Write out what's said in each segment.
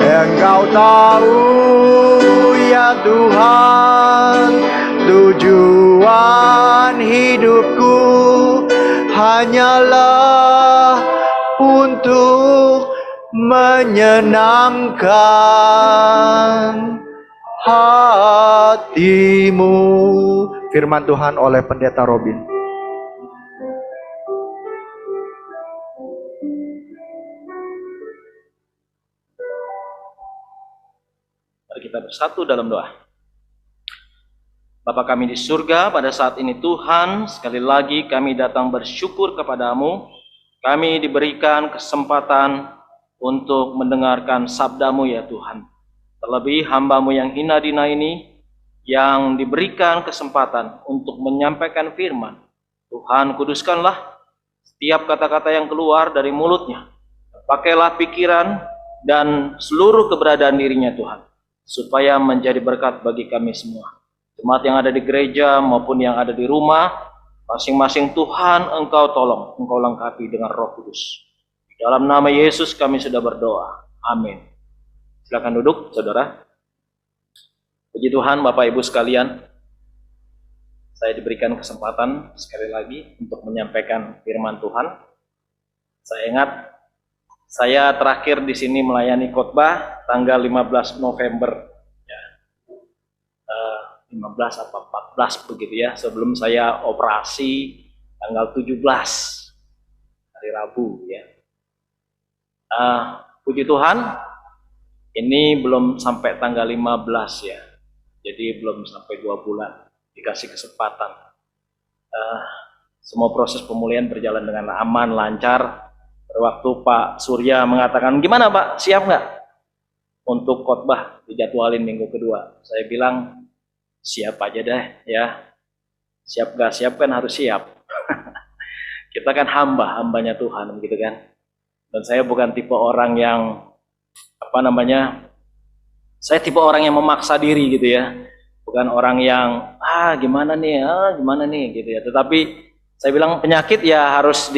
Engkau tahu ya Tuhan, tujuan hidupku hanyalah untuk menyenangkan hatimu. Firman Tuhan oleh Pendeta Robin. Mari kita bersatu dalam doa. Bapa kami di surga, pada saat ini Tuhan, sekali lagi kami datang bersyukur kepadamu. Kami diberikan kesempatan untuk mendengarkan sabdamu ya Tuhan. Terlebih hamba-Mu yang hina dina ini, yang diberikan kesempatan untuk menyampaikan firman. Tuhan, kuduskanlah setiap kata-kata yang keluar dari mulutnya. Pakailah pikiran dan seluruh keberadaan dirinya Tuhan, supaya menjadi berkat bagi kami semua. Jemaat yang ada di gereja maupun yang ada di rumah, masing-masing Tuhan Engkau tolong, Engkau lengkapi dengan Roh Kudus. Di dalam nama Yesus kami sudah berdoa. Amin. Silakan duduk, saudara. Puji Tuhan, Bapak Ibu sekalian, saya diberikan kesempatan sekali lagi untuk menyampaikan firman Tuhan. Saya ingat, saya terakhir di sini melayani khotbah tanggal 15 November, ya, 15 atau 14 begitu ya, sebelum saya operasi tanggal 17 hari Rabu ya. Puji Tuhan, ini belum sampai tanggal 15 ya. Jadi belum sampai 2 bulan dikasih kesempatan. Semua proses pemulihan berjalan dengan aman, lancar. Waktu Pak Surya mengatakan, gimana Pak, siap nggak untuk khotbah dijadwalin minggu kedua? Saya bilang, siap aja deh ya. Siap nggak siap kan harus siap. Kita kan hambanya Tuhan gitu kan. Dan saya bukan tipe orang yang saya tipe orang yang memaksa diri gitu ya, bukan orang yang gimana nih gitu ya. Tetapi saya bilang penyakit ya harus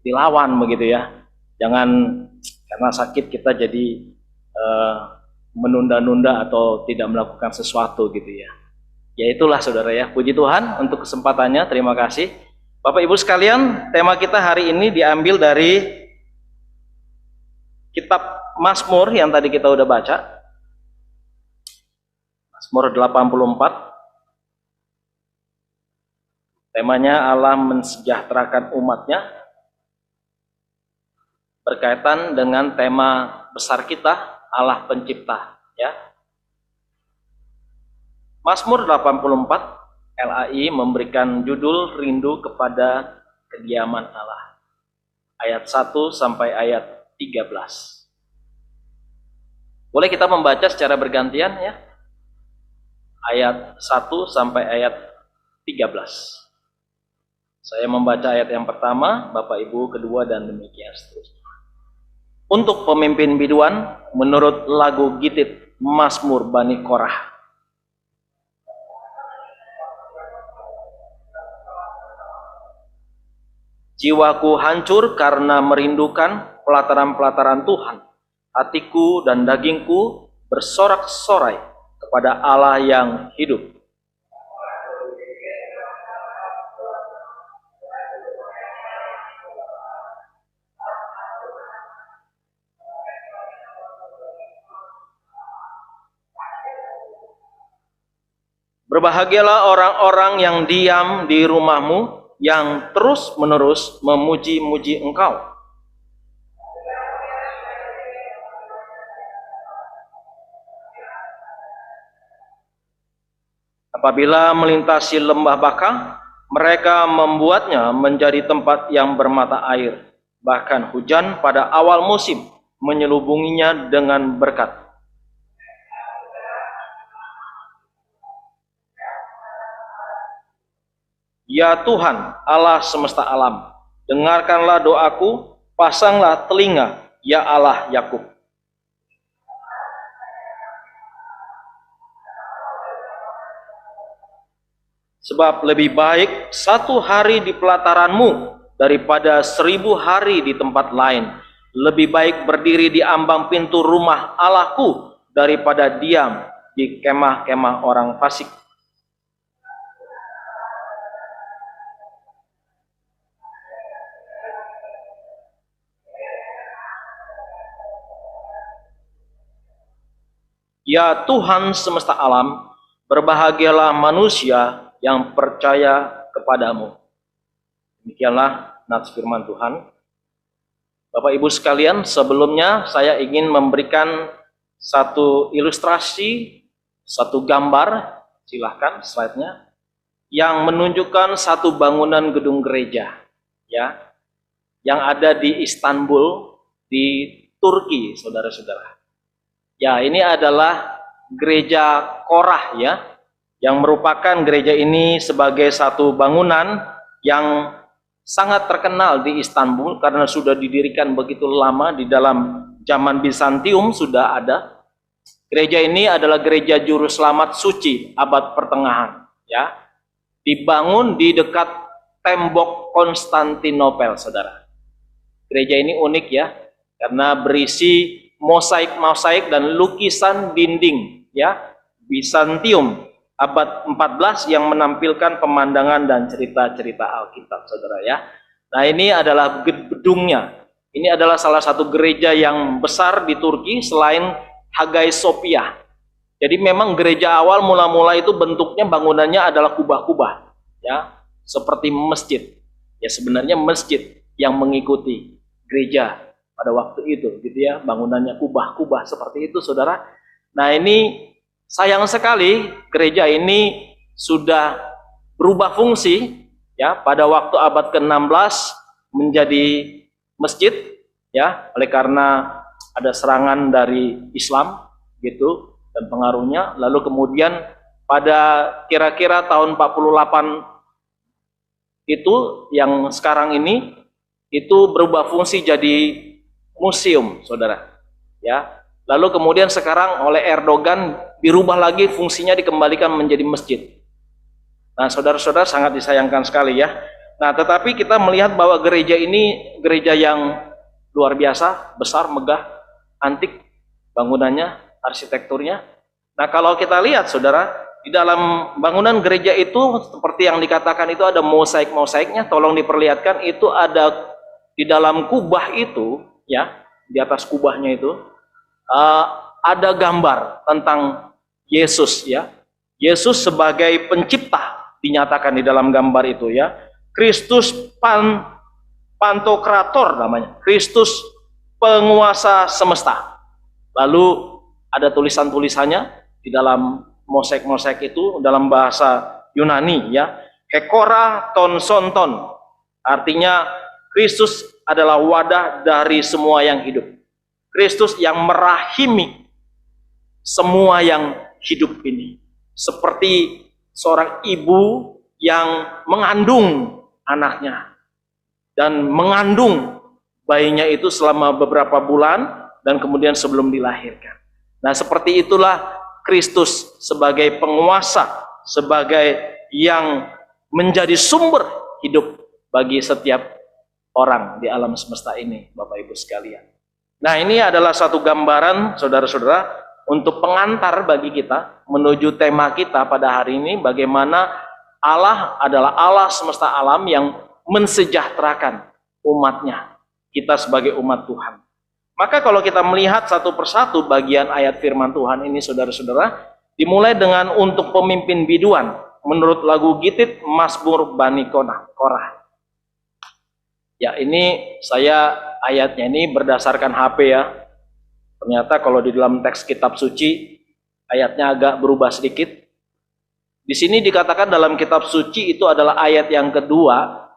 dilawan begitu ya. Jangan karena sakit kita jadi menunda-nunda atau tidak melakukan sesuatu gitu ya. Ya itulah saudara ya. Puji Tuhan untuk kesempatannya. Terima kasih. Bapak Ibu sekalian, tema kita hari ini diambil dari kitab Mazmur yang tadi kita udah baca. Mazmur 84. Temanya Allah mensejahterakan umatnya. Berkaitan dengan tema besar kita, Allah pencipta ya. Mazmur 84 LAI memberikan judul Rindu kepada Kediaman Allah. Ayat 1 sampai ayat 13. Boleh kita membaca secara bergantian ya. Ayat 1 sampai ayat 13. Saya membaca ayat yang pertama, Bapak Ibu kedua, dan demikian seterusnya. Untuk pemimpin biduan menurut lagu Gitit Mazmur Bani Korah. Jiwaku hancur karena merindukan pelataran-pelataran Tuhan. Hatiku dan dagingku bersorak-sorai kepada Allah yang hidup. Berbahagialah orang-orang yang diam di rumahmu, yang terus-menerus memuji-muji Engkau. Apabila melintasi lembah Baka, mereka membuatnya menjadi tempat yang bermata air. Bahkan hujan pada awal musim menyelubunginya dengan berkat. Ya Tuhan, Allah semesta alam, dengarkanlah doaku, pasanglah telinga, ya Allah Yakub. Sebab lebih baik 1 hari di pelataranmu daripada 1000 hari di tempat lain. Lebih baik berdiri di ambang pintu rumah Allahku daripada diam di kemah-kemah orang fasik. Ya Tuhan semesta alam, berbahagialah manusia yang percaya kepadamu. Demikianlah nats firman Tuhan. Bapak Ibu sekalian, sebelumnya saya ingin memberikan satu ilustrasi, satu gambar, silahkan slide-nya, yang menunjukkan satu bangunan gedung gereja, ya, yang ada di Istanbul, di Turki, saudara-saudara. Ya, ini adalah gereja Korah, ya, yang merupakan gereja ini sebagai satu bangunan yang sangat terkenal di Istanbul karena sudah didirikan begitu lama. Di dalam zaman Bizantium sudah ada. Gereja ini adalah gereja juru selamat suci abad pertengahan, ya. Dibangun di dekat tembok Konstantinopel, saudara. Gereja ini unik, ya, karena berisi mosaik-mosaik dan lukisan dinding, ya, Bizantium abad 14 yang menampilkan pemandangan dan cerita-cerita Alkitab, saudara, ya. Nah, ini adalah gedungnya. Ini adalah salah satu gereja yang besar di Turki selain Hagia Sophia. Jadi memang gereja awal mula-mula itu bentuknya bangunannya adalah kubah-kubah, ya, seperti masjid. Ya, sebenarnya masjid yang mengikuti gereja pada waktu itu, gitu ya, bangunannya kubah-kubah seperti itu, saudara. Nah, ini sayang sekali gereja ini sudah berubah fungsi, ya, pada waktu abad ke-16 menjadi masjid, ya, oleh karena ada serangan dari Islam, gitu, dan pengaruhnya. Lalu kemudian pada kira-kira tahun 48 itu yang sekarang ini itu berubah fungsi jadi museum, saudara, ya. Lalu kemudian sekarang oleh Erdogan dirubah lagi fungsinya, dikembalikan menjadi masjid. Nah, saudara-saudara, sangat disayangkan sekali, ya. Nah, tetapi kita melihat bahwa gereja ini gereja yang luar biasa, besar, megah, antik bangunannya, arsitekturnya. Nah, kalau kita lihat, saudara, di dalam bangunan gereja itu seperti yang dikatakan itu ada mosaik-mosaiknya. Tolong diperlihatkan, itu ada di dalam kubah itu, ya, di atas kubahnya itu ada gambar tentang Yesus, ya. Yesus sebagai pencipta dinyatakan di dalam gambar itu, ya. Kristus Pantokrator namanya, Kristus penguasa semesta. Lalu ada tulisan-tulisannya di dalam mosaik-mosaik itu dalam bahasa Yunani, ya. Hekora ton sonton, artinya Kristus adalah wadah dari semua yang hidup. Kristus yang merahimi semua yang hidup ini. Seperti seorang ibu yang mengandung anaknya dan mengandung bayinya itu selama beberapa bulan dan kemudian sebelum dilahirkan. Nah, seperti itulah Kristus sebagai penguasa, sebagai yang menjadi sumber hidup bagi setiap orang di alam semesta ini, Bapak Ibu sekalian. Nah, ini adalah satu gambaran, saudara-saudara, untuk pengantar bagi kita menuju tema kita pada hari ini, bagaimana Allah adalah Allah semesta alam yang mensejahterakan umatnya, kita sebagai umat Tuhan. Maka kalau kita melihat satu persatu bagian ayat firman Tuhan ini, saudara-saudara, dimulai dengan untuk pemimpin biduan, menurut lagu Gitit Mazmur Bani Korah. Ya, ini saya ayatnya ini berdasarkan HP, ya. Ternyata kalau di dalam teks kitab suci ayatnya agak berubah sedikit. Di sini dikatakan dalam kitab suci itu adalah ayat yang kedua,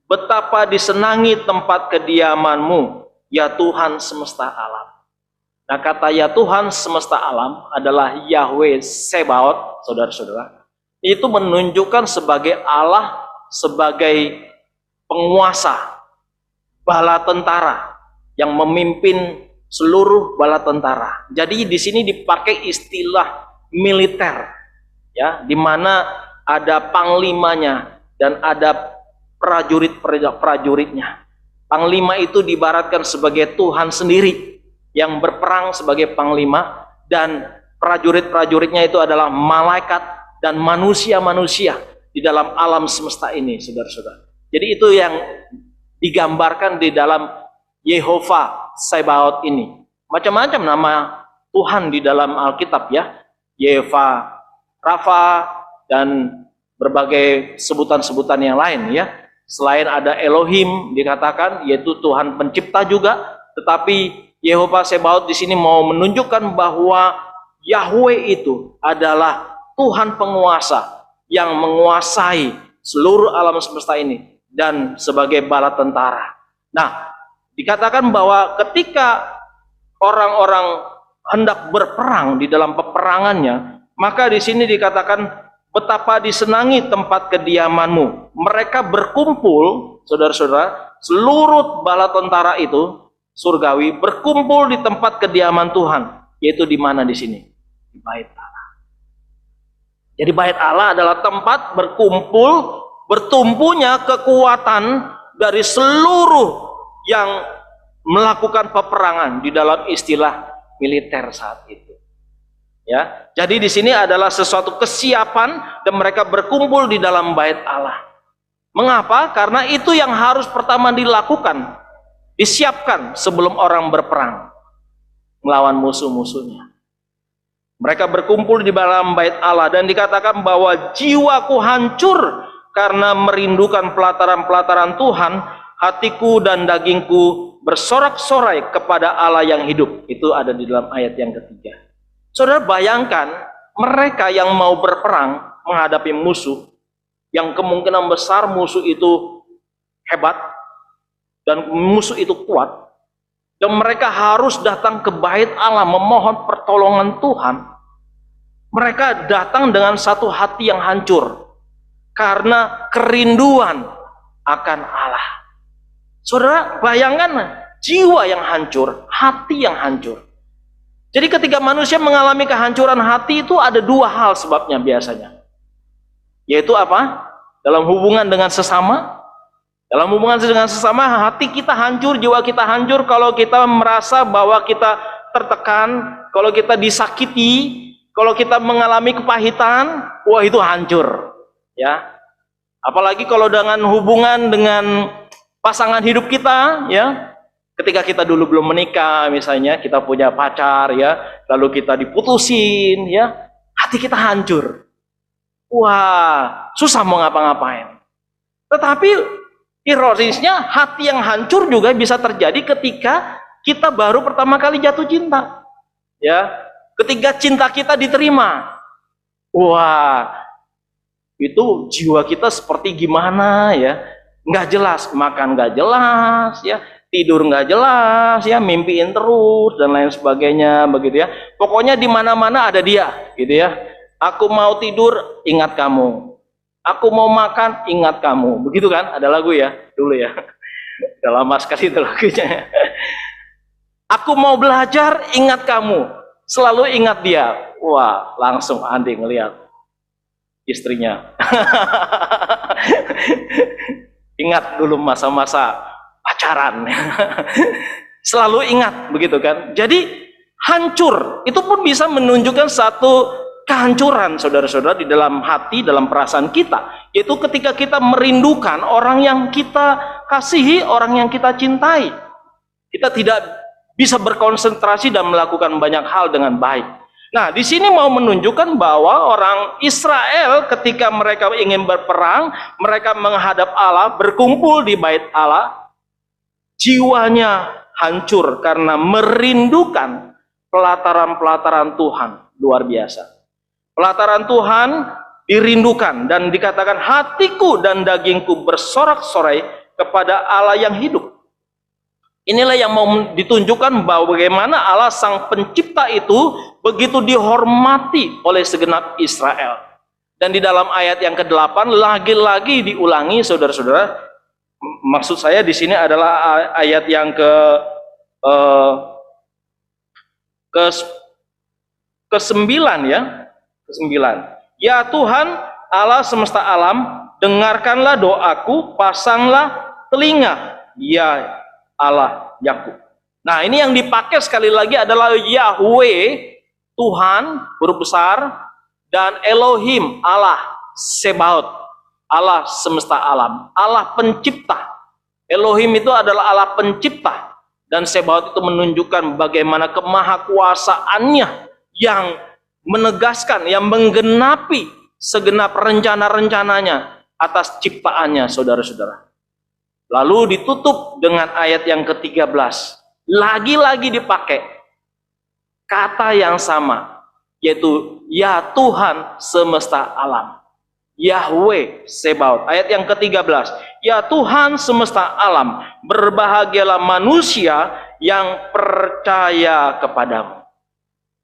betapa disenangi tempat kediamanmu, ya Tuhan semesta alam. Nah, kata ya Tuhan semesta alam adalah Yahweh Sebaot, saudara-saudara. Itu menunjukkan sebagai Allah, sebagai penguasa bala tentara yang memimpin seluruh bala tentara. Jadi di sini dipakai istilah militer, ya, di mana ada panglimanya dan ada prajurit-prajuritnya. Panglima itu diibaratkan sebagai Tuhan sendiri yang berperang sebagai panglima, dan prajurit-prajuritnya itu adalah malaikat dan manusia-manusia di dalam alam semesta ini, saudara-saudara. Jadi itu yang digambarkan di dalam Yehova Sebaot ini. Macam-macam nama Tuhan di dalam Alkitab ya. Yehova Rafa dan berbagai sebutan-sebutan yang lain ya. Selain ada Elohim dikatakan, yaitu Tuhan pencipta juga, tetapi Yehova Sebaot di sini mau menunjukkan bahwa Yahweh itu adalah Tuhan penguasa yang menguasai seluruh alam semesta ini dan sebagai bala tentara. Nah, dikatakan bahwa ketika orang-orang hendak berperang di dalam peperangannya, maka di sini dikatakan betapa disenangi tempat kediamanmu. Mereka berkumpul, saudara-saudara, seluruh bala tentara itu surgawi berkumpul di tempat kediaman Tuhan, yaitu di mana di sini? Di Bait Allah. Jadi Bait Allah adalah tempat berkumpul, bertumpunya kekuatan dari seluruh yang melakukan peperangan di dalam istilah militer saat itu. Ya, jadi di sini adalah sesuatu kesiapan dan mereka berkumpul di dalam Bait Allah. Mengapa? Karena itu yang harus pertama dilakukan, disiapkan sebelum orang berperang melawan musuh-musuhnya. Mereka berkumpul di dalam Bait Allah dan dikatakan bahwa jiwaku hancur karena merindukan pelataran-pelataran Tuhan, hatiku dan dagingku bersorak-sorai kepada Allah yang hidup. Itu ada di dalam ayat yang ketiga. Saudara bayangkan mereka yang mau berperang menghadapi musuh, yang kemungkinan besar musuh itu hebat dan musuh itu kuat, dan mereka harus datang ke Bait Allah memohon pertolongan Tuhan. Mereka datang dengan satu hati yang hancur karena kerinduan akan Allah. Saudara bayangkan jiwa yang hancur, hati yang hancur. Jadi ketika manusia mengalami kehancuran hati itu ada dua hal sebabnya biasanya. Yaitu apa? Dalam hubungan dengan sesama. Dalam hubungan dengan sesama, hati kita hancur, jiwa kita hancur kalau kita merasa bahwa kita tertekan, kalau kita disakiti, kalau kita mengalami kepahitan, wah itu hancur. Ya. Apalagi kalau dengan hubungan dengan pasangan hidup kita, ya. Ketika kita dulu belum menikah, misalnya kita punya pacar, ya, lalu kita diputusin, ya, hati kita hancur. Wah, susah mau ngapa-ngapain. Tetapi ironisnya hati yang hancur juga bisa terjadi ketika kita baru pertama kali jatuh cinta, ya. Ketika cinta kita diterima, wah, itu jiwa kita seperti gimana, ya? Nggak jelas, makan nggak jelas, ya. Tidur nggak jelas, ya, mimpiin terus dan lain sebagainya, begitu ya. Pokoknya di mana-mana ada dia, gitu ya. Aku mau tidur, ingat kamu. Aku mau makan, ingat kamu. Begitu kan? Ada lagu ya, dulu ya. Udah lama sekali itu lagunya. Aku mau belajar, ingat kamu. Selalu ingat dia. Wah, langsung Andi ngeliat istrinya. Ingat dulu masa-masa pacaran. Selalu ingat, begitu kan? Jadi hancur itu pun bisa menunjukkan satu kehancuran, saudara-saudara, di dalam hati, dalam perasaan kita, yaitu ketika kita merindukan orang yang kita kasihi, orang yang kita cintai. Kita tidak bisa berkonsentrasi dan melakukan banyak hal dengan baik. Nah, di sini mau menunjukkan bahwa orang Israel ketika mereka ingin berperang, mereka menghadap Allah, berkumpul di Bait Allah, jiwanya hancur karena merindukan pelataran-pelataran Tuhan. Luar biasa. Pelataran Tuhan dirindukan dan dikatakan hatiku dan dagingku bersorak-sorai kepada Allah yang hidup. Inilah yang mau ditunjukkan bahwa bagaimana Allah sang pencipta itu begitu dihormati oleh segenap Israel. Dan di dalam ayat yang ke-8 lagi-lagi diulangi, saudara-saudara. Maksud saya di sini adalah ayat yang ke-9 ya. Ke-9. Ya Tuhan Allah semesta alam, dengarkanlah doaku, pasanglah telinga. Ya Allah Yakub. Nah, ini yang dipakai sekali lagi adalah Yahweh, Tuhan, huruf besar, dan Elohim, Allah, Sebaot, Allah semesta alam, Allah pencipta. Elohim itu adalah Allah pencipta, dan Sebaot itu menunjukkan bagaimana kemahakuasaannya yang menegaskan, yang menggenapi segenap rencana-rencananya atas ciptaannya, saudara-saudara. Lalu ditutup dengan ayat yang ke-13. Lagi-lagi dipakai kata yang sama, yaitu ya Tuhan semesta alam. Yahweh Sebaot. Ayat yang ke-13. Ya Tuhan semesta alam, berbahagialah manusia yang percaya kepadamu.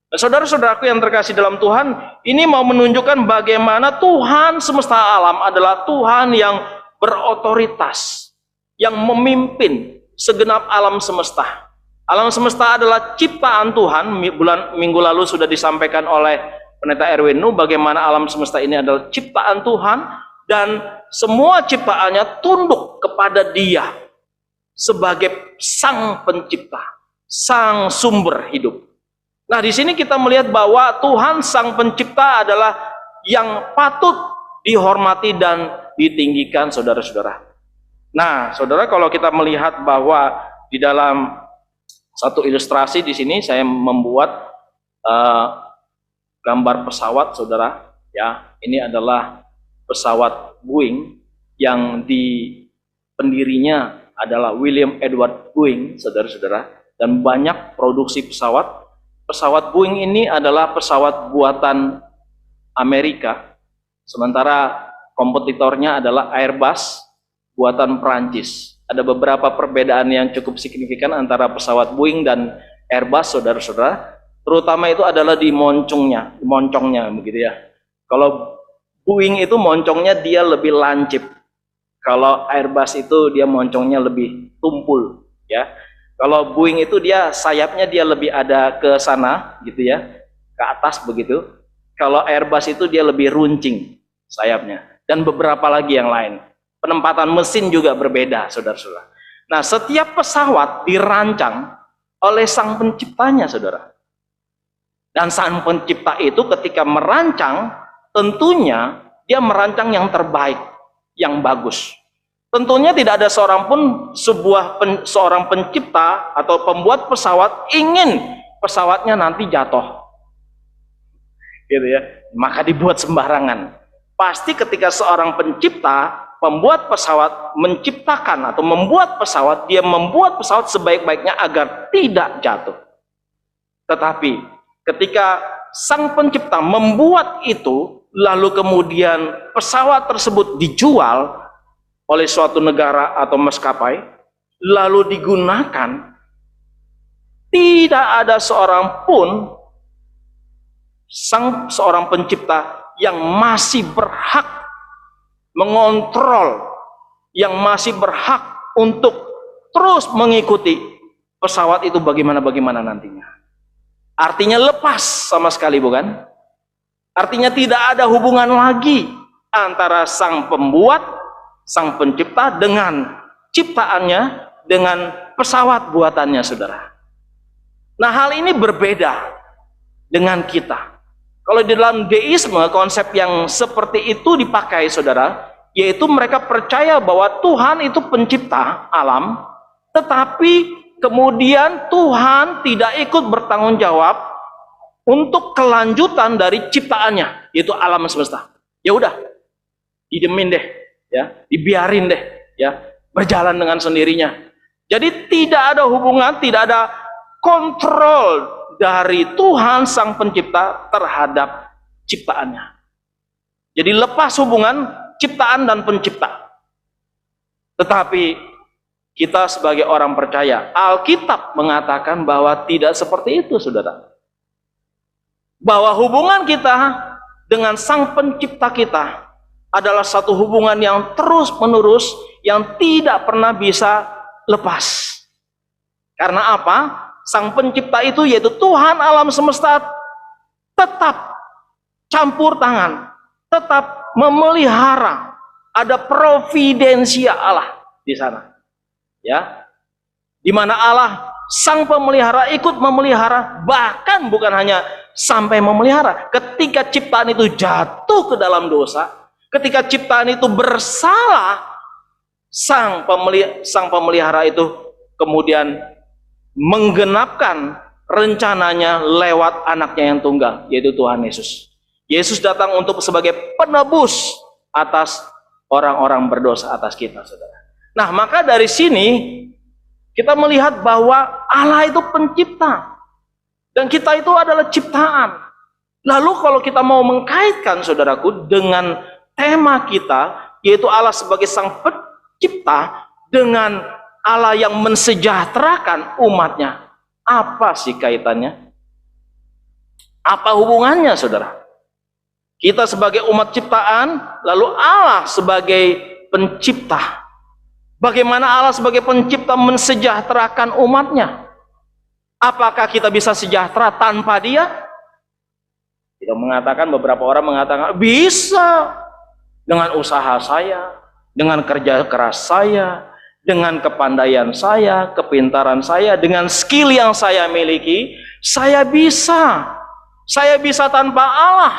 Nah, saudara-saudaraku yang terkasih dalam Tuhan, ini mau menunjukkan bagaimana Tuhan semesta alam adalah Tuhan yang berotoritas, yang memimpin segenap alam semesta. Alam semesta adalah ciptaan Tuhan. Minggu lalu sudah disampaikan oleh Pendeta Erwin Nu bagaimana alam semesta ini adalah ciptaan Tuhan, dan semua ciptaannya tunduk kepada Dia sebagai Sang Pencipta, Sang Sumber hidup. Nah, di sini kita melihat bahwa Tuhan Sang Pencipta adalah yang patut dihormati dan ditinggikan, saudara-saudara. Nah, saudara, kalau kita melihat bahwa di dalam satu ilustrasi di sini saya membuat gambar pesawat, saudara. Ya, ini adalah pesawat Boeing yang pendirinya adalah William Edward Boeing, saudara-saudara. Dan banyak produksi pesawat. Pesawat Boeing ini adalah pesawat buatan Amerika, sementara kompetitornya adalah Airbus buatan Prancis. Ada beberapa perbedaan yang cukup signifikan antara pesawat Boeing dan Airbus, saudara-saudara. Terutama itu adalah di moncongnya begitu ya. Kalau Boeing itu moncongnya dia lebih lancip. Kalau Airbus itu dia moncongnya lebih tumpul ya. Kalau Boeing itu dia sayapnya dia lebih ada ke sana gitu ya, ke atas begitu. Kalau Airbus itu dia lebih runcing sayapnya, dan beberapa lagi yang lain. Penempatan mesin juga berbeda, saudara-saudara. Nah, setiap pesawat dirancang oleh Sang Penciptanya, saudara. Dan Sang Pencipta itu ketika merancang, tentunya dia merancang yang terbaik, yang bagus. Tentunya tidak ada seorang pun seorang pencipta atau pembuat pesawat ingin pesawatnya nanti jatuh, gitu ya. Maka dibuat sembarangan. Pasti ketika seorang pencipta, pembuat pesawat menciptakan atau membuat pesawat, dia membuat pesawat sebaik-baiknya agar tidak jatuh. Tetapi ketika Sang Pencipta membuat itu, lalu kemudian pesawat tersebut dijual oleh suatu negara atau maskapai, lalu digunakan, tidak ada seorang pun seorang pencipta yang masih berhak mengontrol, yang masih berhak untuk terus mengikuti pesawat itu bagaimana nantinya. Artinya lepas sama sekali, bukan? Artinya tidak ada hubungan lagi antara sang pembuat, Sang Pencipta dengan ciptaannya, dengan pesawat buatannya, saudara. Nah, hal ini berbeda dengan kita. Kalau di dalam deisme, konsep yang seperti itu dipakai, saudara, yaitu mereka percaya bahwa Tuhan itu pencipta alam, tetapi kemudian Tuhan tidak ikut bertanggung jawab untuk kelanjutan dari ciptaannya, yaitu alam semesta. Ya udah, didemin deh, ya, dibiarin deh, ya, berjalan dengan sendirinya. Jadi tidak ada hubungan, tidak ada kontrol dari Tuhan Sang Pencipta terhadap ciptaannya. Jadi lepas hubungan ciptaan dan pencipta. Tetapi kita sebagai orang percaya, Alkitab mengatakan bahwa tidak seperti itu, saudara. Bahwa hubungan kita dengan Sang Pencipta kita adalah satu hubungan yang terus menerus, yang tidak pernah bisa lepas. Karena apa? Sang Pencipta itu, yaitu Tuhan alam semesta, tetap campur tangan, tetap memelihara. Ada providensia Allah di sana, ya. di mana Allah sang pemelihara ikut memelihara, bahkan bukan hanya sampai memelihara. Ketika ciptaan itu jatuh ke dalam dosa, ketika ciptaan itu bersalah, sang pemelihara itu kemudian menggenapkan rencananya lewat anaknya yang tunggal, yaitu Tuhan Yesus. Yesus datang untuk sebagai penebus atas orang-orang berdosa, atas kita, saudara. Nah, maka dari sini kita melihat bahwa Allah itu pencipta dan kita itu adalah ciptaan. Lalu kalau kita mau mengkaitkan, saudaraku, dengan tema kita, yaitu Allah sebagai sang pencipta dengan Allah yang mensejahterakan umatnya, apa sih kaitannya? Apa hubungannya, saudara? Kita sebagai umat ciptaan, lalu Allah sebagai pencipta. Bagaimana Allah sebagai pencipta mensejahterakan umatnya? Apakah kita bisa sejahtera tanpa Dia? Kita mengatakan, beberapa orang mengatakan, bisa. Dengan usaha saya, dengan kerja keras saya, dengan kepandaian saya, kepintaran saya, dengan skill yang saya miliki, saya bisa. Saya bisa tanpa Allah.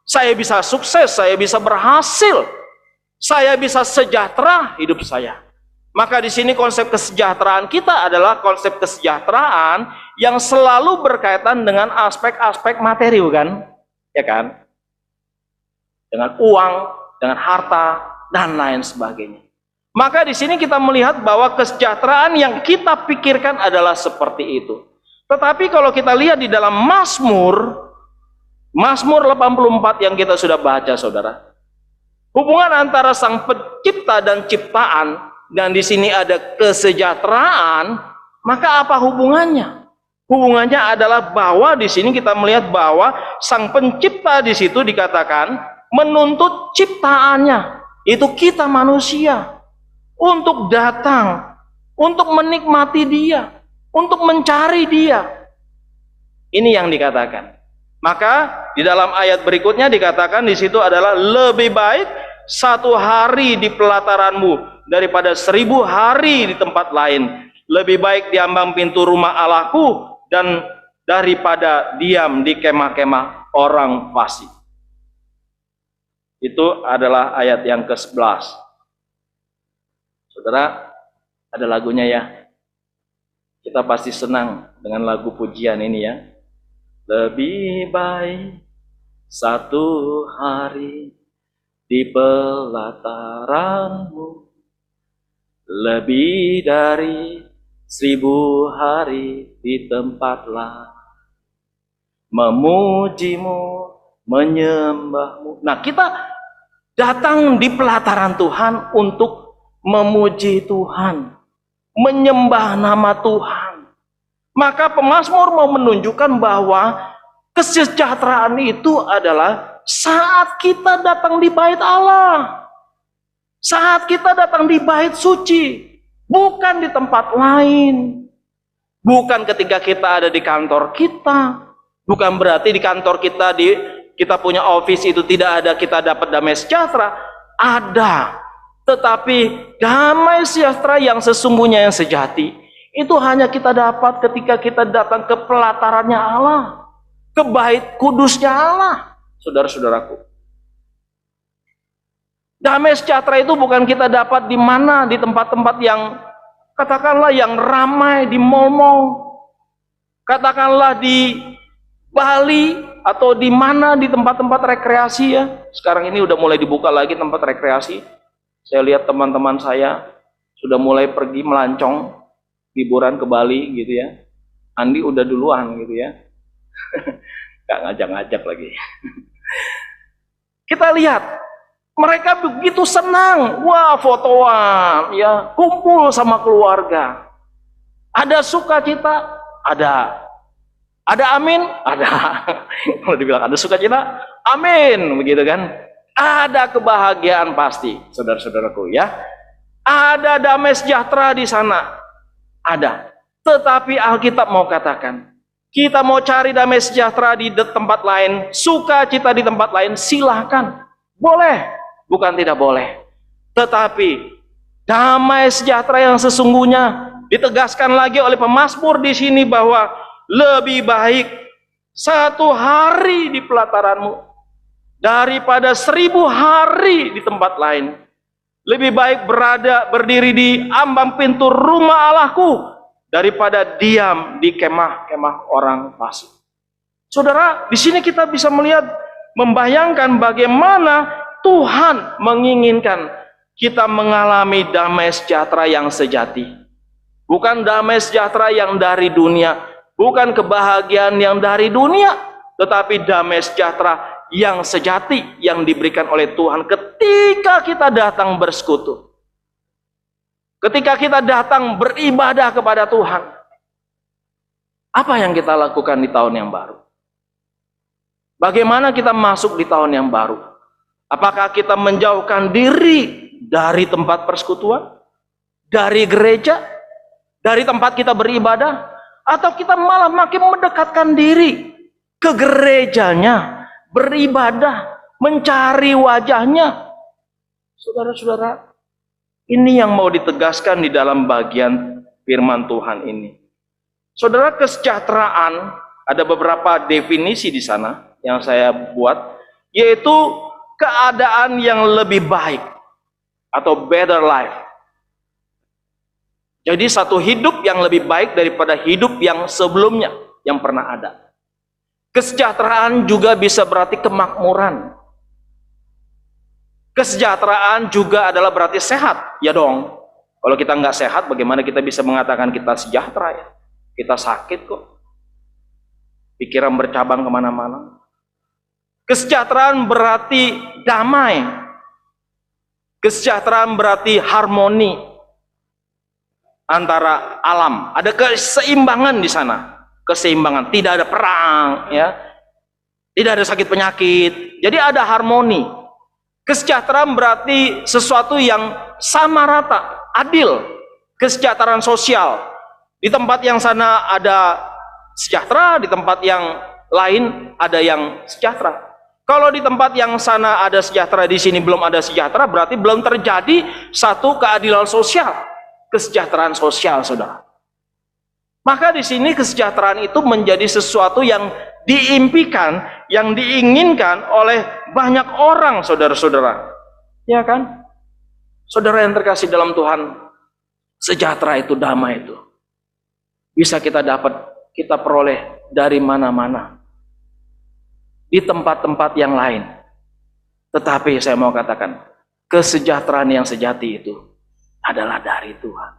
Saya bisa sukses, saya bisa berhasil, saya bisa sejahtera hidup saya. Maka di sini konsep kesejahteraan kita adalah konsep kesejahteraan yang selalu berkaitan dengan aspek-aspek materi, bukan? Ya kan? Dengan uang, dengan harta, dan lain sebagainya. Maka di sini kita melihat bahwa kesejahteraan yang kita pikirkan adalah seperti itu. Tetapi kalau kita lihat di dalam Mazmur 84 yang kita sudah baca, saudara, hubungan antara sang pencipta dan ciptaan, dan di sini ada kesejahteraan, maka apa hubungannya? Hubungannya adalah bahwa di sini kita melihat bahwa sang pencipta di situ dikatakan menuntut ciptaannya, itu kita manusia, untuk datang, untuk menikmati Dia, untuk mencari Dia. Ini yang dikatakan. Maka di dalam ayat berikutnya dikatakan di situ adalah lebih baik 1 hari di pelataranmu daripada 1000 hari di tempat lain. Lebih baik di ambang pintu rumah Allahku dan daripada diam di kemah-kemah orang fasik. Itu adalah ayat yang ke-11. Saudara, ada lagunya ya. Kita pasti senang dengan lagu pujian ini ya. Lebih baik 1 hari di pelataranmu, lebih dari 1000 hari di tempat lain, memujimu, menyembahmu. Nah, kita datang di pelataran Tuhan untuk memuji Tuhan, menyembah nama Tuhan. Maka pemazmur mau menunjukkan bahwa kesejahteraan itu adalah saat kita datang di bait Allah, saat kita datang di bait suci, bukan di tempat lain, bukan ketika kita ada di kantor kita. Bukan berarti di kantor kita, kita punya office itu tidak ada, kita dapat damai sejahtera. Ada, tetapi damai sejahtera yang sesungguhnya, yang sejati, itu hanya kita dapat ketika kita datang ke pelatarannya Allah, ke bait kudusnya Allah, saudara-saudaraku. Damai sejahtera itu bukan kita dapat di mana, di tempat-tempat yang katakanlah yang ramai, di mall-mall, katakanlah di Bali, atau di mana, di tempat-tempat rekreasi ya. Sekarang ini udah mulai dibuka lagi tempat rekreasi. Saya lihat teman-teman saya sudah mulai pergi melancong liburan ke Bali gitu ya. Andi udah duluan gitu ya. Gak ngajak-ngajak lagi. Kita lihat mereka begitu senang, wah fotoan ya, kumpul sama keluarga. Ada sukacita, ada amin, ada. Kalau dibilang ada sukacita, amin, begitu kan? Ada kebahagiaan pasti, saudara-saudaraku ya. Ada damai sejahtera di sana. Ada. Tetapi Alkitab mau katakan, kita mau cari damai sejahtera di tempat lain, sukacita di tempat lain, silahkan. Boleh, bukan tidak boleh. Tetapi damai sejahtera yang sesungguhnya Ditegaskan lagi oleh pemazmur di sini bahwa lebih baik 1 hari di pelataranmu daripada 1000 hari di tempat lain. Lebih baik berdiri di ambang pintu rumah Allahku daripada diam di kemah-kemah orang fasik. Saudara, di sini kita bisa melihat, membayangkan bagaimana Tuhan menginginkan kita mengalami damai sejahtera yang sejati. Bukan damai sejahtera yang dari dunia, bukan kebahagiaan yang dari dunia, tetapi damai sejahtera yang sejati yang diberikan oleh Tuhan ketika kita datang bersekutu. Ketika kita datang beribadah kepada Tuhan. Apa yang kita lakukan di tahun yang baru? Bagaimana kita masuk di tahun yang baru? Apakah kita menjauhkan diri dari tempat persekutuan? Dari gereja? Dari tempat kita beribadah? Atau kita malah makin mendekatkan diri ke gerejanya, beribadah, mencari wajahnya? Saudara-saudara, ini yang mau ditegaskan di dalam bagian firman Tuhan ini. Saudara, kesejahteraan, ada beberapa definisi di sana yang saya buat, yaitu keadaan yang lebih baik atau better life. Jadi satu hidup yang lebih baik daripada hidup yang sebelumnya yang pernah ada. Kesejahteraan juga bisa berarti kemakmuran. Kesejahteraan juga adalah berarti sehat, ya dong. Kalau kita nggak sehat, bagaimana kita bisa mengatakan kita sejahtera ya? Kita sakit kok. Pikiran bercabang kemana-mana. Kesejahteraan berarti damai. Kesejahteraan berarti harmoni antara alam. Ada keseimbangan di sana. Keseimbangan, tidak ada perang, ya. Tidak ada sakit penyakit. Jadi ada harmoni. Kesejahteraan berarti sesuatu yang sama rata, adil. Kesejahteraan sosial. Di tempat yang sana ada sejahtera, di tempat yang lain ada yang sejahtera. Kalau di tempat yang sana ada sejahtera, di sini belum ada sejahtera, berarti belum terjadi satu keadilan sosial, kesejahteraan sosial, saudara. Maka di sini kesejahteraan itu menjadi sesuatu yang diimpikan, yang diinginkan oleh banyak orang, saudara-saudara. Ya kan? Saudara yang terkasih dalam Tuhan, sejahtera itu, damai itu bisa kita dapat, kita peroleh dari mana-mana, di tempat-tempat yang lain. Tetapi saya mau katakan, kesejahteraan yang sejati itu adalah dari Tuhan.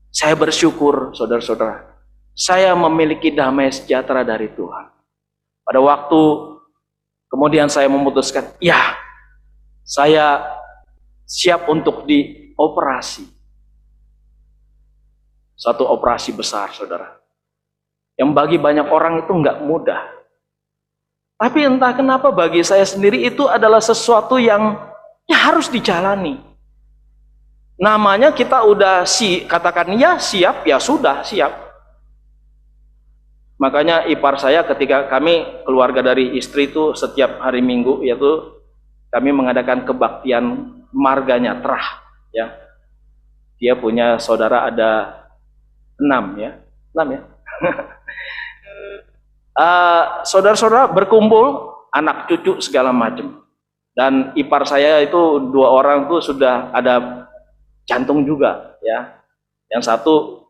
Saya bersyukur, saudara-saudara, saya memiliki damai sejahtera dari Tuhan. Pada waktu kemudian saya memutuskan, ya, saya siap untuk dioperasi. Satu operasi besar, saudara. Yang bagi banyak orang itu nggak mudah. Tapi entah kenapa bagi saya sendiri itu adalah sesuatu yang ya harus dijalani. Namanya kita udah katakan ya siap, ya sudah siap. Makanya ipar saya ketika kami keluarga dari istri itu setiap hari Minggu, yaitu kami mengadakan kebaktian marganya terah, ya. Dia punya saudara ada 6 ya. Saudara-saudara berkumpul, anak cucu segala macam. Dan ipar saya itu 2 orang tuh sudah ada jantung juga, ya. Yang satu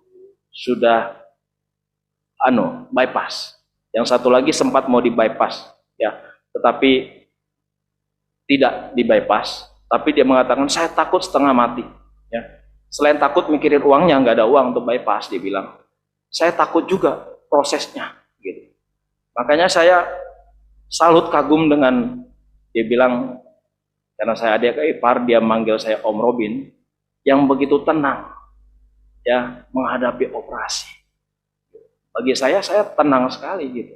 sudah bypass. Yang satu lagi sempat mau di bypass, ya. Tetapi tidak di bypass. Tapi dia mengatakan saya takut setengah mati, ya. Selain takut mikirin uangnya, nggak ada uang untuk bypass, dia bilang. Saya takut juga prosesnya, gitu. Makanya saya salut kagum dengan, dia bilang, karena saya adik ipar, dia manggil saya Om Robin, yang begitu tenang, ya, menghadapi operasi. Bagi saya tenang sekali, gitu.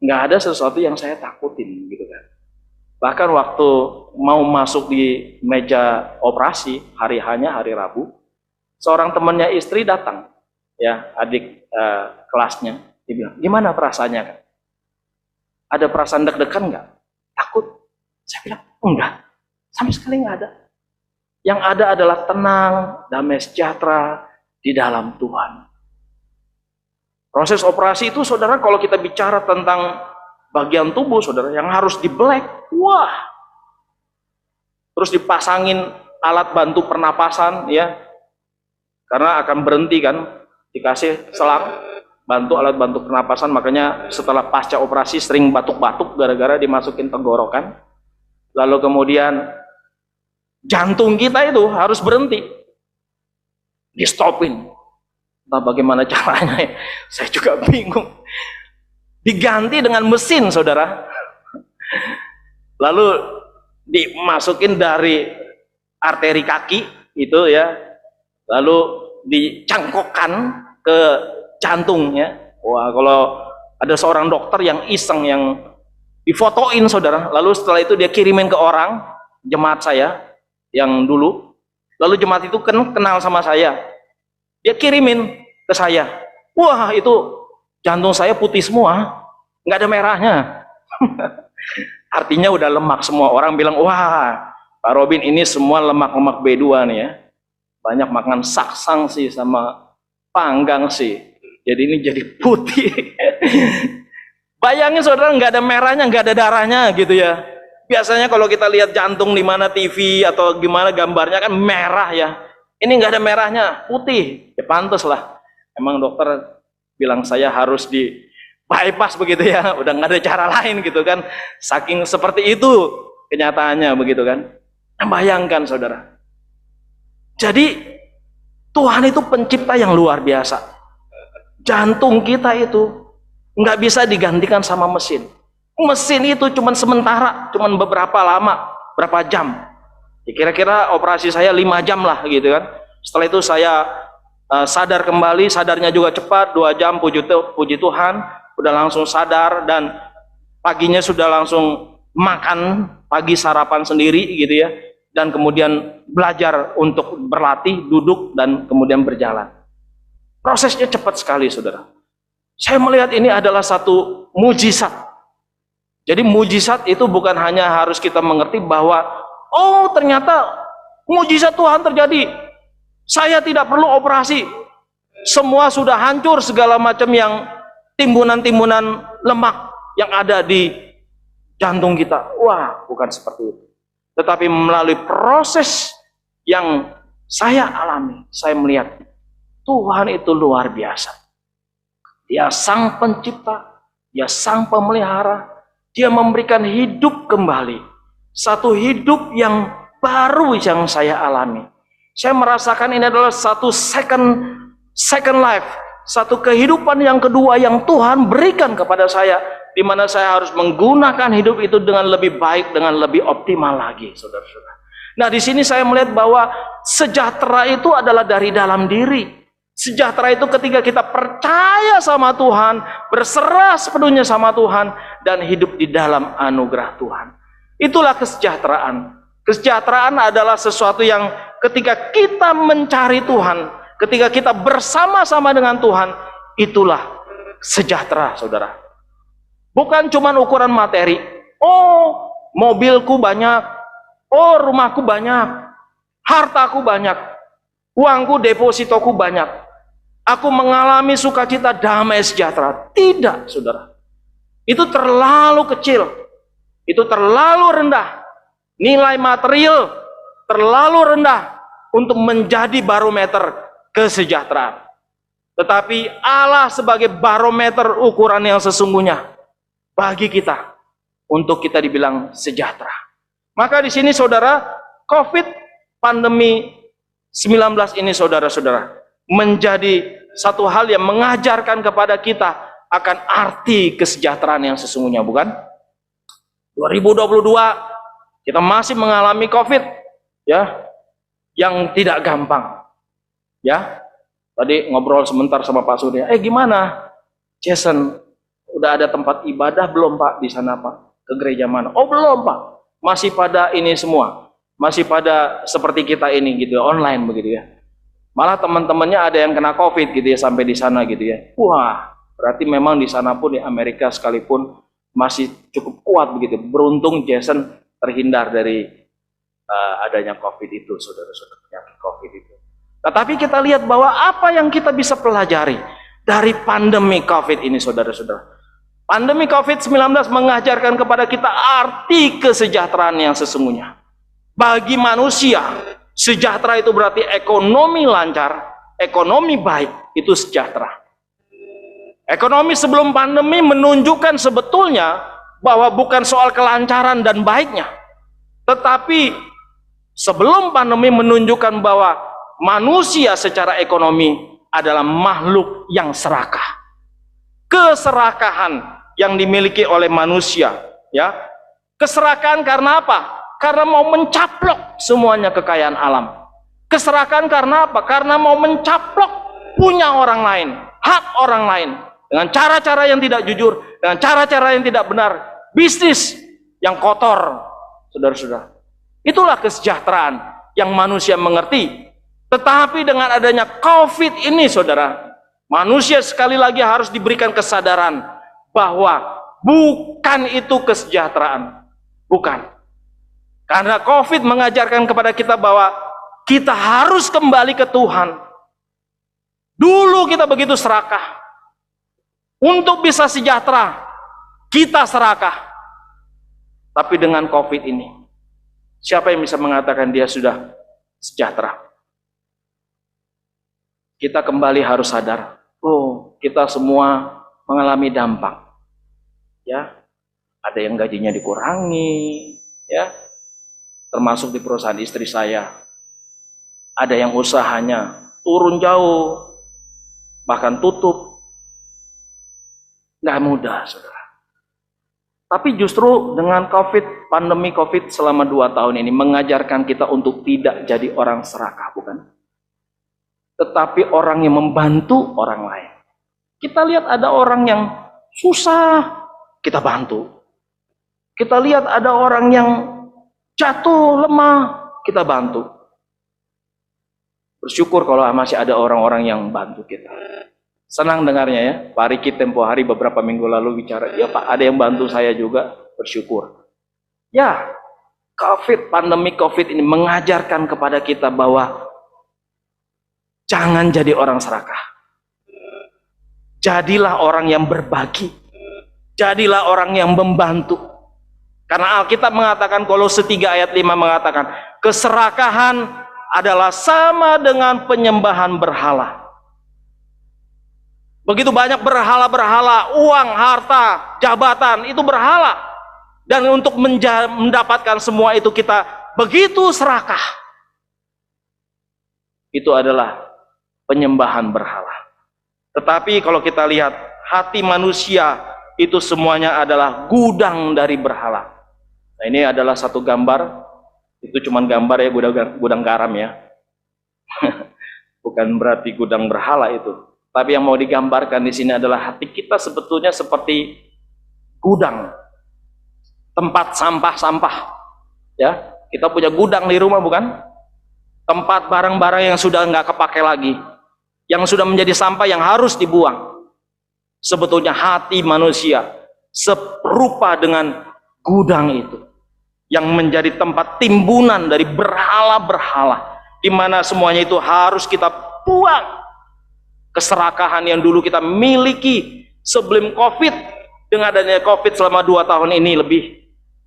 Nggak ada sesuatu yang saya takutin, gitu kan. Bahkan waktu mau masuk di meja operasi, hari Rabu, seorang temannya istri datang, ya, adik kelasnya, dia bilang, gimana perasaannya kan? Ada perasaan deg-degan nggak? Takut? Saya bilang, enggak, sama sekali nggak ada. Yang ada adalah tenang, damai sejahtera, di dalam Tuhan. Proses operasi itu saudara, kalau kita bicara tentang bagian tubuh saudara yang harus dibelek, wah, terus dipasangin alat bantu pernapasan ya, karena akan berhenti kan, dikasih selang bantu alat bantu pernapasan. Makanya setelah pasca operasi sering batuk-batuk gara-gara dimasukin tenggorokan. Lalu kemudian jantung kita itu harus berhenti, di stopin. Entah bagaimana caranya ya, saya juga bingung. Diganti dengan mesin saudara, lalu dimasukin dari arteri kaki itu ya, lalu dicangkokkan ke jantung ya. Wah, kalau ada seorang dokter yang iseng, yang difotoin saudara, lalu setelah itu dia kirimin ke orang jemaat saya yang dulu, lalu jemaat itu kenal sama saya, dia kirimin ke saya. Wah, itu jantung saya putih semua, nggak ada merahnya. Artinya udah lemak semua. Orang bilang, wah Pak Robin ini semua lemak-lemak B2 nih ya, banyak makan saksang sih sama panggang sih, jadi ini jadi putih. Bayangin saudara, nggak ada merahnya, nggak ada darahnya gitu ya. Biasanya kalau kita lihat jantung di mana TV atau gimana gambarnya kan merah ya, ini nggak ada merahnya, putih. Ya pantas lah, emang dokter bilang saya harus di bypass begitu ya, udah nggak ada cara lain gitu kan, saking seperti itu kenyataannya begitu kan. Bayangkan saudara, jadi Tuhan itu pencipta yang luar biasa. Jantung kita itu nggak bisa digantikan sama mesin. Mesin itu cuman sementara, cuman beberapa lama, berapa jam. Ya, kira-kira operasi saya 5 jam lah gitu kan. Setelah itu saya sadar kembali, sadarnya juga cepat, 2 jam, puji Tuhan, udah langsung sadar, dan paginya sudah langsung makan pagi, sarapan sendiri gitu ya, dan kemudian belajar untuk berlatih, duduk, dan kemudian berjalan. Prosesnya cepat sekali saudara. Saya melihat ini adalah satu mujizat. Jadi mujizat itu bukan hanya harus kita mengerti bahwa oh ternyata mujizat Tuhan terjadi, saya tidak perlu operasi, semua sudah hancur segala macam yang timbunan-timbunan lemak yang ada di jantung kita. Wah, bukan seperti itu. Tetapi melalui proses yang saya alami, saya melihat Tuhan itu luar biasa. Dia sang pencipta, dia sang pemelihara, dia memberikan hidup kembali. Satu hidup yang baru yang saya alami. Saya merasakan ini adalah satu second life, satu kehidupan yang kedua yang Tuhan berikan kepada saya, di mana saya harus menggunakan hidup itu dengan lebih baik, dengan lebih optimal lagi, saudara-saudara. Nah, di sini saya melihat bahwa sejahtera itu adalah dari dalam diri. Sejahtera itu ketika kita percaya sama Tuhan, berserah sepenuhnya sama Tuhan, dan hidup di dalam anugerah Tuhan. Itulah kesejahteraan. Kesejahteraan adalah sesuatu yang ketika kita mencari Tuhan, ketika kita bersama-sama dengan Tuhan, itulah sejahtera, saudara. Bukan cuma ukuran materi. Oh, mobilku banyak. Oh, rumahku banyak. Hartaku banyak. Uangku, depositoku banyak. Aku mengalami sukacita, damai, sejahtera. Tidak, saudara. Itu terlalu kecil. Itu terlalu rendah. Nilai material terlalu rendah untuk menjadi barometer kesejahteraan. Tetapi Allah sebagai barometer ukuran yang sesungguhnya bagi kita, untuk kita dibilang sejahtera. Maka di sini saudara, COVID pandemi 19 ini saudara-saudara menjadi satu hal yang mengajarkan kepada kita akan arti kesejahteraan yang sesungguhnya, bukan? 2022 kita masih mengalami COVID ya, yang tidak gampang. Ya. Tadi ngobrol sebentar sama Pak Surya. Gimana? Jason, udah ada tempat ibadah belum Pak di sana Pak? Ke gereja mana? Oh belum Pak. Masih pada ini semua. Masih pada seperti kita ini gitu ya, online begitu ya. Malah teman-temannya ada yang kena COVID gitu ya sampai di sana gitu ya. Wah, berarti memang di sana pun di Amerika sekalipun masih cukup kuat begitu. Beruntung Jason terhindar dari adanya COVID itu, saudara-saudara, penyakit COVID itu. Tetapi kita lihat bahwa apa yang kita bisa pelajari dari pandemi COVID ini, saudara-saudara. Pandemi COVID-19 mengajarkan kepada kita arti kesejahteraan yang sesungguhnya. Bagi manusia, sejahtera itu berarti ekonomi lancar, ekonomi baik, itu sejahtera. Ekonomi sebelum pandemi menunjukkan sebetulnya bahwa bukan soal kelancaran dan baiknya, tetapi sebelum pandemi menunjukkan bahwa manusia secara ekonomi adalah makhluk yang serakah. Keserakahan yang dimiliki oleh manusia, ya. Keserakahan karena apa? Karena mau mencaplok semuanya kekayaan alam. Keserakahan karena apa? Karena mau mencaplok punya orang lain, hak orang lain, dengan cara-cara yang tidak jujur, dengan cara-cara yang tidak benar, bisnis yang kotor, saudara-saudara. Itulah kesejahteraan yang manusia mengerti. Tetapi dengan adanya COVID ini, saudara, manusia sekali lagi harus diberikan kesadaran bahwa bukan itu kesejahteraan. Bukan. Karena COVID mengajarkan kepada kita bahwa kita harus kembali ke Tuhan. Dulu kita begitu serakah. Untuk bisa sejahtera, kita serakah. Tapi dengan COVID ini, siapa yang bisa mengatakan dia sudah sejahtera? Kita kembali harus sadar, oh, kita semua mengalami dampak. Ya, ada yang gajinya dikurangi, ya, termasuk di perusahaan istri saya. Ada yang usahanya turun jauh, bahkan tutup. Nggak mudah, saudara. Tapi justru dengan pandemi COVID selama 2 tahun ini mengajarkan kita untuk tidak jadi orang serakah, bukan? Tetapi orang yang membantu orang lain. Kita lihat ada orang yang susah, kita bantu. Kita lihat ada orang yang jatuh, lemah, kita bantu. Bersyukur kalau masih ada orang-orang yang bantu kita. Senang dengarnya ya, Pak Riki tempo hari beberapa minggu lalu bicara, ya Pak, ada yang bantu saya juga, bersyukur. Ya, pandemi COVID ini mengajarkan kepada kita bahwa jangan jadi orang serakah. Jadilah orang yang berbagi. Jadilah orang yang membantu. Karena Alkitab mengatakan, Kolose 3 ayat 5 mengatakan, keserakahan adalah sama dengan penyembahan berhala. Begitu banyak berhala-berhala, uang, harta, jabatan, itu berhala. Dan untuk mendapatkan semua itu kita begitu serakah. Itu adalah penyembahan berhala. Tetapi kalau kita lihat, hati manusia itu semuanya adalah gudang dari berhala. Nah, ini adalah satu gambar. Itu cuma gambar ya, gudang garam ya. Bukan berarti gudang berhala itu. Tapi yang mau digambarkan di sini adalah hati kita sebetulnya seperti gudang, tempat sampah-sampah. Ya, kita punya gudang di rumah, bukan? Tempat barang-barang yang sudah nggak kepake lagi, yang sudah menjadi sampah yang harus dibuang. Sebetulnya hati manusia serupa dengan gudang itu, yang menjadi tempat timbunan dari berhala-berhala, di mana semuanya itu harus kita buang. Keserakahan yang dulu kita miliki sebelum COVID, dengan adanya COVID selama 2 tahun ini lebih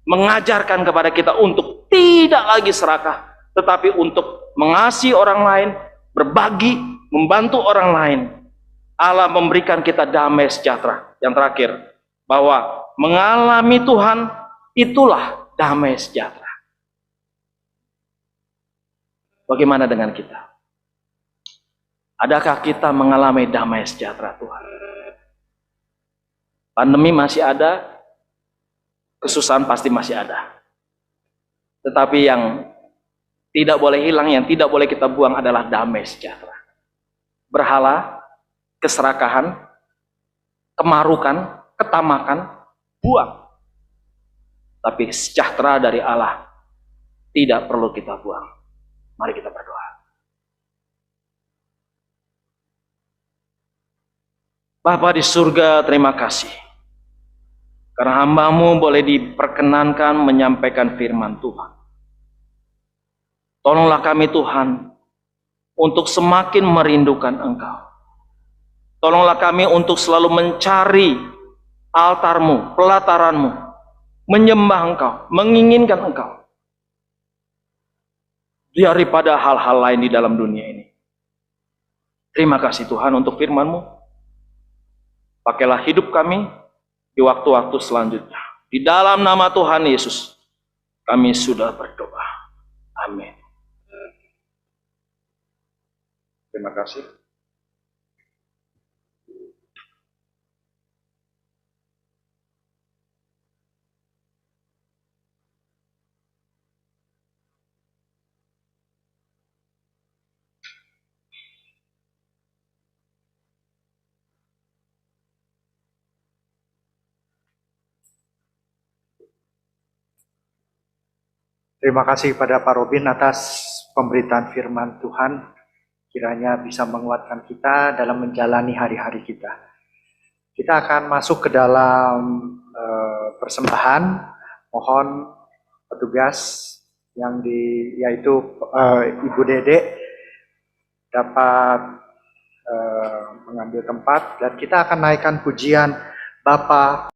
mengajarkan kepada kita untuk tidak lagi serakah, tetapi untuk mengasihi orang lain, berbagi, membantu orang lain. Allah memberikan kita damai sejahtera. Yang terakhir, bahwa mengalami Tuhan itulah damai sejahtera. Bagaimana dengan kita? Adakah kita mengalami damai sejahtera Tuhan? Pandemi masih ada, kesusahan pasti masih ada. Tetapi yang tidak boleh hilang, yang tidak boleh kita buang adalah damai sejahtera. Berhala, keserakahan, kemarukan, ketamakan, buang. Tapi sejahtera dari Allah tidak perlu kita buang. Mari kita berdoa. Bapa di surga, terima kasih. Karena hamba-Mu boleh diperkenankan menyampaikan firman Tuhan. Tolonglah kami Tuhan, untuk semakin merindukan Engkau. Tolonglah kami untuk selalu mencari altar-Mu, pelataran-Mu, menyembah Engkau, menginginkan Engkau, daripada hal-hal lain di dalam dunia ini. Terima kasih Tuhan untuk firman-Mu. Pakailah hidup kami di waktu-waktu selanjutnya. Di dalam nama Tuhan Yesus, kami sudah berdoa. Amin. Terima kasih. Terima kasih pada Pak Robin atas pemberitaan firman Tuhan. Kiranya bisa menguatkan kita dalam menjalani hari-hari kita. Kita akan masuk ke dalam persembahan. Mohon petugas yaitu Ibu Dede dapat mengambil tempat dan kita akan naikkan pujian Bapa